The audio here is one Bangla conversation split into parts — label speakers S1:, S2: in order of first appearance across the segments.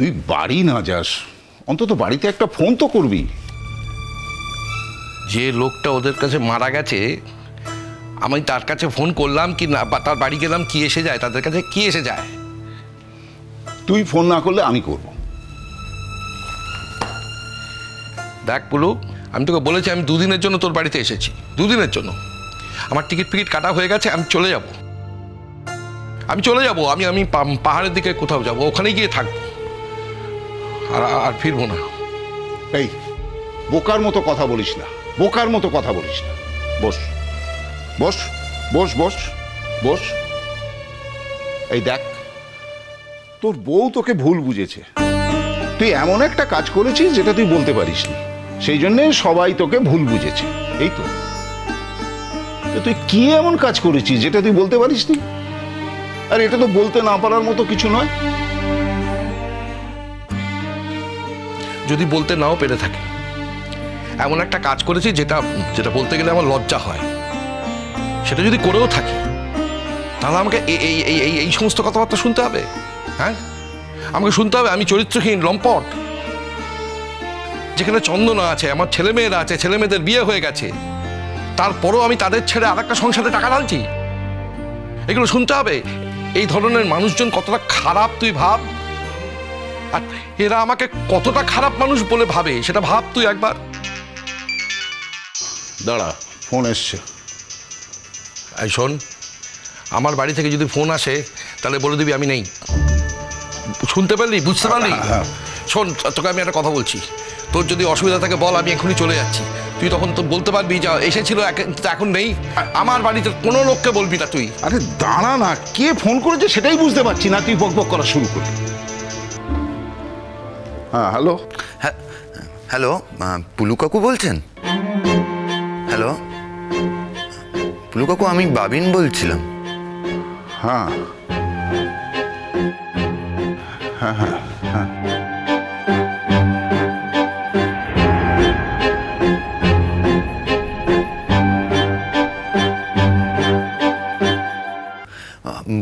S1: তুই বাড়ি না যাস, অন্তত বাড়িতে একটা ফোন তো করবি।
S2: যে লোকটা ওদের কাছে মারা গেছে, আমি তার কাছে ফোন করলাম কি না, বা তার বাড়ি গেলাম, কি এসে যায় তাদের কাছে? কি এসে যায়?
S1: তুই ফোন না করলে আমি করব।
S2: দেখ পুলু, আমি তোকে বলেছি আমি দুদিনের জন্য তোর বাড়িতে এসেছি, দুদিনের জন্য। আমার টিকিট ফিকিট কাটা হয়ে গেছে, আমি চলে যাব। আমি পাহাড়ের দিকে কোথাও যাব, ওখানে গিয়ে থাকবো, আর ফিরবো না।
S1: এই বোকার মতো কথা বলিস না, বোকার মতো কথা বলিস না। বস বস বস বস বস। এই দেখ, তোর বউ তোকে ভুল বুঝেছে। তুই এমন একটা কাজ করেছিস যেটা তুই বলতে পারিসনি, সেই জন্যে সবাই তোকে ভুল বুঝেছে। এই তো, তুই কি এমন কাজ করেছিস যেটা তুই বলতে পারিসনি? আর এটা তো বলতে না পারার মতো কিছু নয়।
S2: যদি বলতে নাও পেরে থাকে, এমন একটা কাজ করেছি যেটা যেটা বলতে গেলে আমার লজ্জা হয়, সেটা যদি করেও থাকি, তাহলে আমাকে এই সমস্ত কথাবার্তা শুনতে হবে? হ্যাঁ, আমাকে শুনতে হবে আমি চরিত্রহীন, লম্পট। যেখানে চন্দনা আছে, আমার ছেলেমেয়েরা আছে, ছেলেমেয়েদের বিয়ে হয়ে গেছে, তারপরও আমি তাদের ছেড়ে আর একটা সংসারে টাকা ঢালছি। এগুলো শুনতে হবে? এই ধরনের মানুষজন কতটা খারাপ তুই ভাব, আর এরা আমাকে কতটা খারাপ মানুষ বলে ভাবে সেটা ভাব তুই একবার।
S1: দাঁড়া, ফোন এসছে।
S2: এই শোন, আমার বাড়ি থেকে যদি ফোন আসে তাহলে বলে দিবি আমি নেই। শুনতে পারলি, বুঝতে পারলি? শোন, তোকে আমি একটা কথা বলছি, তোর যদি অসুবিধা থাকে বল, আমি এখনই চলে যাচ্ছি। তুই তখন তো বলতে পারবি যা এসেছিল এখন নেই। আমার বাড়িতে কোনো লোককে বলবি না তুই।
S1: আরে দাঁড়া না, কে ফোন করেছে সেটাই বুঝতে পারছি না, তুই বকবক করা শুরু করলি। হ্যাঁ হ্যালো।
S3: হ্যাঁ হ্যালো, পুলু কাকু বলছেন? হ্যালো পুলু কাকু, আমি বাবিন বলছিলাম।
S1: হ্যাঁ হ্যাঁ হ্যাঁ হ্যাঁ।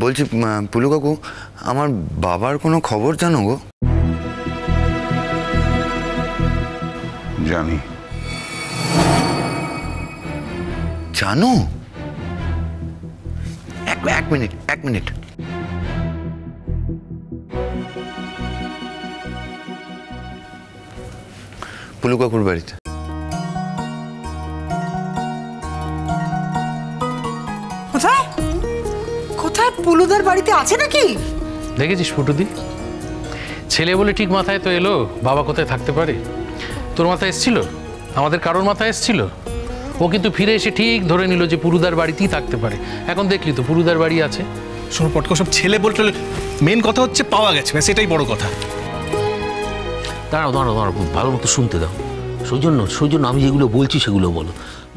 S3: বলছি পুলু কাকু, আমার বাবার কোনো খবর জানো গো?
S1: জানি।
S3: জানো? এক মিনিট। পুলু কাকুর বাড়িতে।
S4: কোথায় কোথায়? পুলুদার বাড়িতে আছে নাকি?
S5: দেখেছিস ফুটুদি, ছেলে বলে ঠিক মাথায় তো এলো, বাবা কোথায় থাকতে পারে? তোর মাথায় এসছিল, আমাদের কারোর মাথায় এসছিল? ও কিন্তু ফিরে এসে ঠিক ধরে নিল যে পুরুদার বাড়িতেই থাকতে পারে। এখন দেখলি তো পুরুদার বাড়ি আছে।
S6: শোনো পটকা, সব ছেলে বলতে মেন কথা হচ্ছে পাওয়া গেছে, সেটাই বড় কথা।
S7: দাঁড়াও, ভালো মতো শুনতে দাও। সৌজন্য আমি যেগুলো বলছি সেগুলো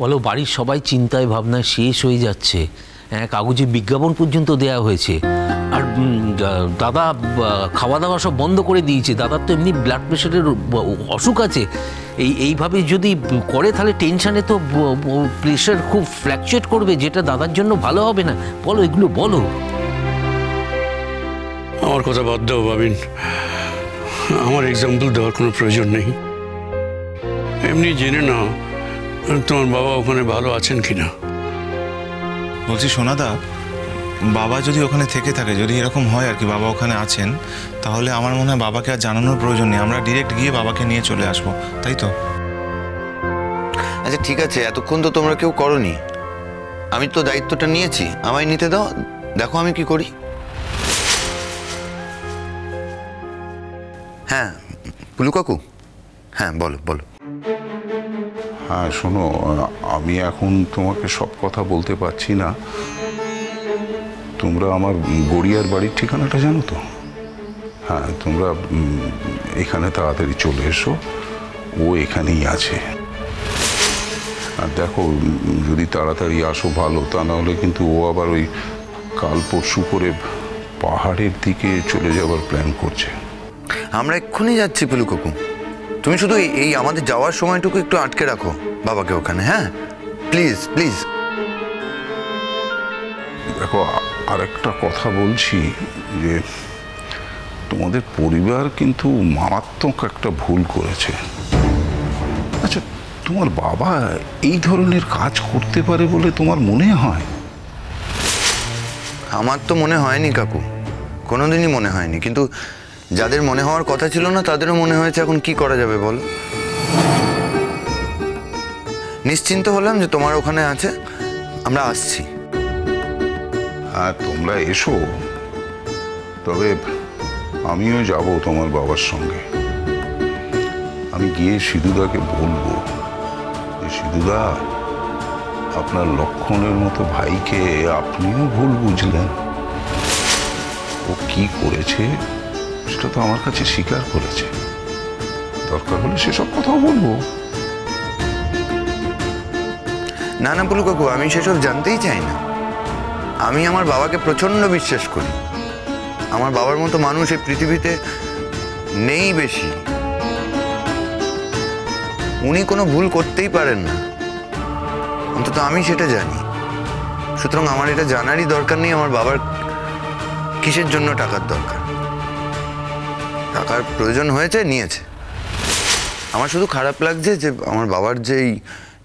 S7: বলো। বাড়ির সবাই চিন্তায় ভাবনায় শেষ হয়ে যাচ্ছে, কাগজে বিজ্ঞাপন পর্যন্ত দেয়া হয়েছে। আর দাদা খাওয়া দাওয়া সব বন্ধ করে দিয়েছে। দাদার তো এমনি ব্লাড প্রেশারের অসুখ আছে। এইভাবে যদি করে তাহলে টেনশানে তো প্রেশার খুব ফ্ল্যাকচুয়েট করবে, যেটা দাদার জন্য ভালো হবে না। বলো, এগুলো বলো।
S8: আমার কথা বাদ দাও বাবিন, আমার এক্সাম্পল দেওয়ার কোনো প্রয়োজন নেই। এমনি জেনে নাও তোমার বাবা ওখানে ভালো আছেন কিনা।
S9: বলছি সোনাদা, বাবা যদি ওখানে থেকে থাকে, যদি এরকম হয় আর কি বাবা ওখানে আছেন, তাহলে আমার মনে হয় বাবাকে আর জানানোর প্রয়োজন নেই, আমরা ডিরেক্ট গিয়ে বাবাকে নিয়ে চলে আসবো, তাই তো?
S3: আচ্ছা ঠিক আছে, এতক্ষণ তো তোমরা কেউ করনি, আমি তো দায়িত্বটা নিয়েছি, আমায় নিতে দাও, দেখো আমি কি করি। হ্যাঁ পুলু কাকু, হ্যাঁ বলো।
S1: হ্যাঁ শোনো, আমি এখন তোমাকে সব কথা বলতে পারছি না। তোমরা আমার গড়িয়ার বাড়ির ঠিকানাটা জানো তো? হ্যাঁ, তোমরা এখানে তাড়াতাড়ি চলে এসো, ও এখানেই আছে। আর দেখো, যদি তাড়াতাড়ি আসো ভালো, তা নাহলে কিন্তু ও আবার ওই কাল পরশু করে পাহাড়ের দিকে চলে যাওয়ার প্ল্যান করছে।
S3: আমরা এক্ষুনি যাচ্ছি পুলু কাকু, তুমি শুধু এই আমাদের যাওয়ার সময়টুকু একটু আটকে রাখো বাবাকে ওখানে। হ্যাঁ প্লিজ।
S1: দেখো, আরেকটা কথা বলছি যে তোমাদের পরিবার কিন্তু মারাত্মক একটা ভুল করেছে। আচ্ছা, তোমার বাবা এই ধরনের কাজ করতে পারে বলে তোমার মনে হয়?
S3: আমার তো মনে হয়নি কাকু, কোনোদিনই মনে হয়নি, কিন্তু যাদের মনে হওয়ার কথা ছিল না তাদেরও মনে হয়েছে। এখন কি করা যাবে বলো? নিশ্চিন্ত হলাম যে তোমার ওখানে আছে, আমরা আসছি।
S1: হ্যাঁ, তোমরা এসো, তবে আমিও যাব তোমার বাবার সঙ্গে। আমি গিয়ে সিধুদাকে বলবো যে সিধুদা, আপনার লক্ষণের মতো ভাইকে আপনিও ভুল বুঝলেন। ও কি করেছে সেটা তো আমার কাছে স্বীকার করেছে, দরকার হলে সেসব কথাও বলবো।
S3: না না পুলু কাকু, আমি সেসব জানতেই চাই না। আমি আমার বাবাকে প্রচণ্ড বিশ্বাস করি। আমার বাবার মতো মানুষ এই পৃথিবীতে নেই বেশি। উনি কোনো ভুল করতেই পারেন না, অন্তত আমি সেটা জানি। সুতরাং আমার এটা জানারই দরকার নেই আমার বাবার কিসের জন্য টাকার দরকার। টাকার প্রয়োজন হয়েছে, নিয়েছে। আমার শুধু খারাপ লাগছে যে আমার বাবার যেই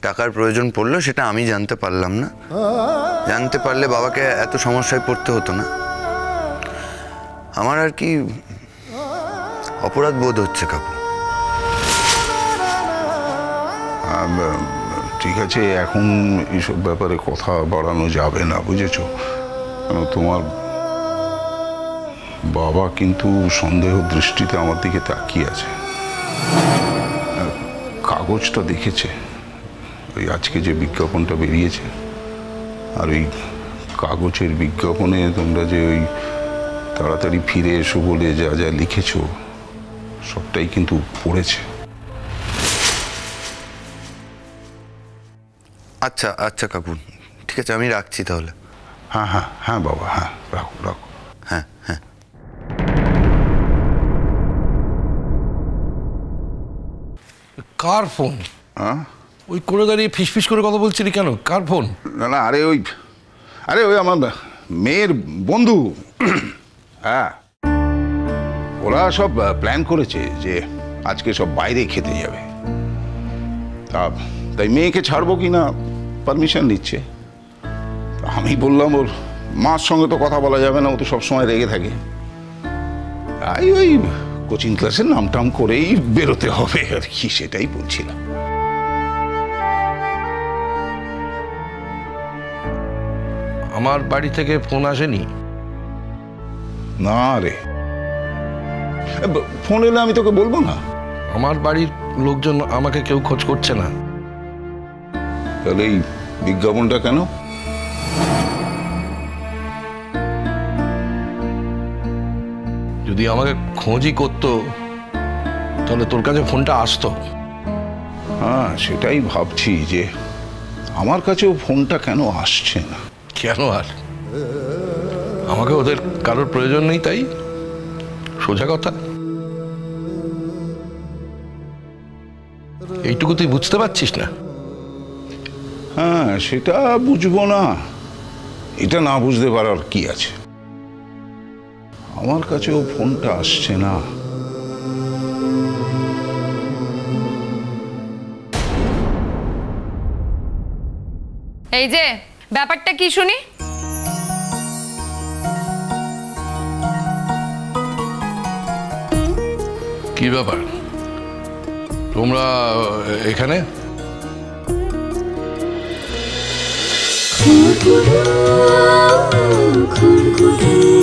S3: টাকার প্রয়োজন পড়লো সেটা আমি জানতে পারলাম না। জানতে পারলে বাবাকে এত সমস্যায় পড়তে হতো না। আমার আর কি অপরাধ বোধ হচ্ছে কাকু।
S1: ঠিক আছে, এখন এইসব ব্যাপারে কথা বাড়ানো যাবে না, বুঝেছো? কেন তোমার বাবা কিন্তু সন্দেহ দৃষ্টিতে আমার দিকে তাকিয়ে আছে। কাগজটা দেখেছে, ওই আজকে যে বিজ্ঞাপনটা বেরিয়েছে, আর ওই কাগজের বিজ্ঞাপনে তোমরা যে ওই তাড়াতাড়ি ফিরে এসো বলে যা যা লিখেছো সবটাই কিন্তু পড়েছে।
S3: আচ্ছা আচ্ছা কাকু, ঠিক আছে, আমি রাখছি তাহলে।
S1: হ্যাঁ হ্যাঁ হ্যাঁ বাবা, হ্যাঁ রাখো রাখো।
S3: হ্যাঁ হ্যাঁ।
S2: কার ফোন?
S1: হ্যাঁ,
S2: ওই করে দাঁড়িয়ে ফিসফিস করে কথা বলছিলি কেন? কার ফোন?
S1: না না, আরে ওই আমার মেয়ের বন্ধু। হ্যাঁ, ওরা সব প্ল্যান করেছে যে আজকে সব বাইরে খেতে যাবে। তাই মেয়েকে ছাড়বো কি না পারমিশন নিচ্ছে। আমি বললাম ওর মার সঙ্গে তো কথা বলা যাবে না, ও তো সবসময় রেগে থাকে। তাই ওই কোচিং ক্লাসের নাম টাম করেই বেরোতে হবে আর কি, সেটাই বলছিলাম।
S2: আমার বাড়ি থেকে ফোন আসেনি?
S1: না রে, ফোন এলে আমি তোকে বলবো না?
S2: আমার বাড়ির লোকজন আমাকে কেউ খোঁজ করছে না।
S1: তাহলে এই বিজ্ঞাপনটা কেন?
S2: যদি আমাকে খোঁজই করতো তাহলে তোর কাছে ফোনটা আসতো।
S1: হ্যাঁ, সেটাই ভাবছি যে আমার কাছেও ফোনটা কেন আসছে না।
S2: কেন? আর আমাকে ওদের কারোর প্রয়োজন নেই, তাই? সোজা কথা। এইটুকু তুই বুঝতে পারছিস না?
S1: হ্যাঁ, সেটা বুঝবো না, এটা না বুঝতে পারার কি আছে। আমার কাছেও ফোনটা আসছে না।
S10: এই যে ব্যাপারটা কি শুনি?
S2: কি ব্যাপার তোমরা এখানে?
S11: খুরকুরু খুরকুরু